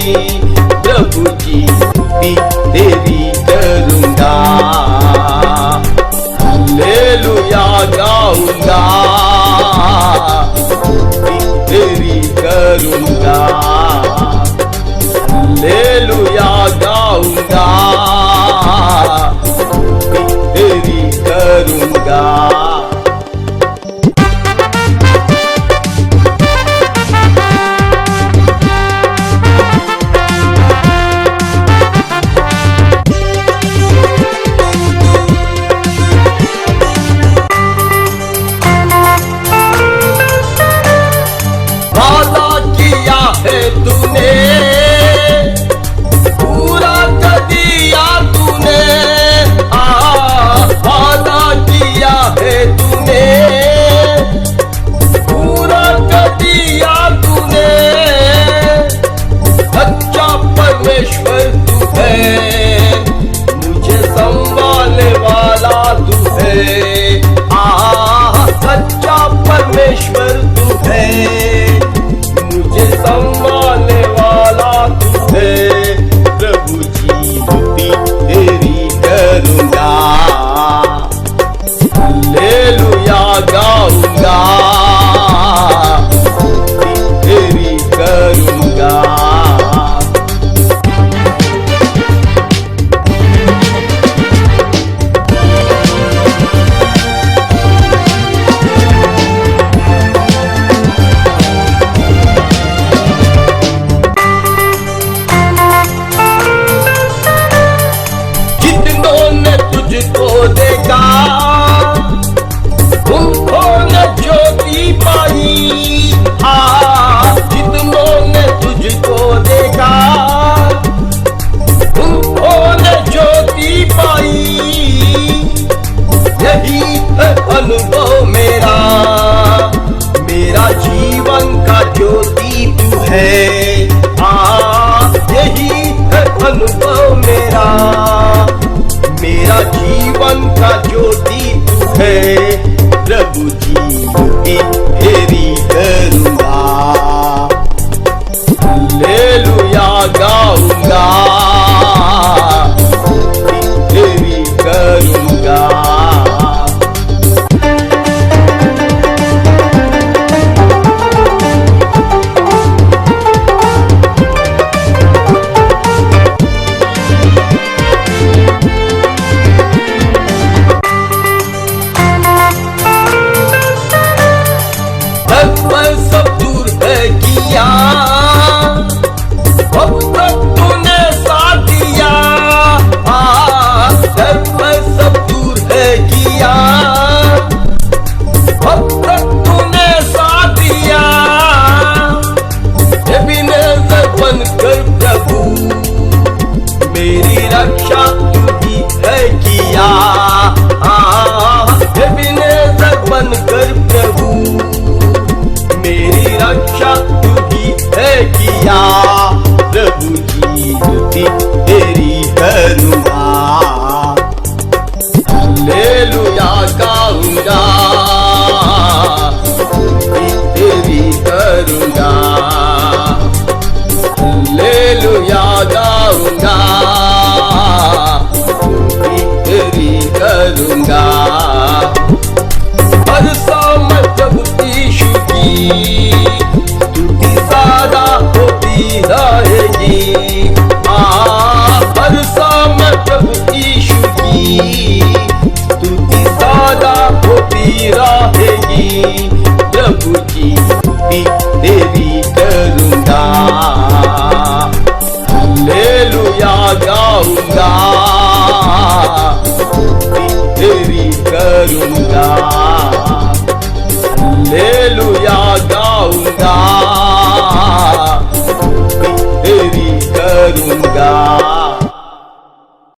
प्रभु की स्तुति तेरी करूंगा। हालेलुया गाऊंगा, स्तुति तेरी करूंगा। हालेलुया गाऊंगा, स्तुति तेरी करूंगा। तूने पूरा कर दिया, तूने वादा किया है, तूने पूरा कर दिया, तूने सच्चा परमेश्वर तू है, मुझे संभालने वाला तू है। सच्चा परमेश्वर तू है, मुझे संभालने वाला तू है। प्रभु जी स्तुति तेरी करूंगा। हालेलुया गाऊंगा, स्तुति तेरी करूंगा। तुझको देखा उनको ने ज्योति पाई। जितनों ने तुझको देखा उनको ने ज्योति पाई। यही है अनुभव मेरा, मेरा जीवन का ज्योति तू है। यही है अनुभव मेरा, मेरा जीवन का ज्योति तू है। प्रभु जी स्तुति तेरी करूंगा। हालेलुया गाऊंगा, स्तुति तेरी करूंगा। सब दूर है किया, अब तक तूने साथ दिया। सब दूर है किया, अब तक तूने साथ दिया। एबेनेज़र बनकर प्रभु मेरी रक्षा तू ही है किया। एबेनेज़र बनकर प्रभु मेरी रक्षा तू ही है किया। प्रभु जी स्तुति तेरी करूंगा। हालेलुया गाऊंगा, स्तुति तेरी करूंगा। हालेलुया गाऊंगा, स्तुति तेरी करूंगा। हर समय प्रभु यीशु की स्तुति सदा होती रहेगी। हर समय प्रभु यीशु की स्तुति सदा होती रहेगी। प्रभु की स्तुति तेरी करूंगा। हालेलुया गाऊंगा, स्तुति तेरी करूंगा।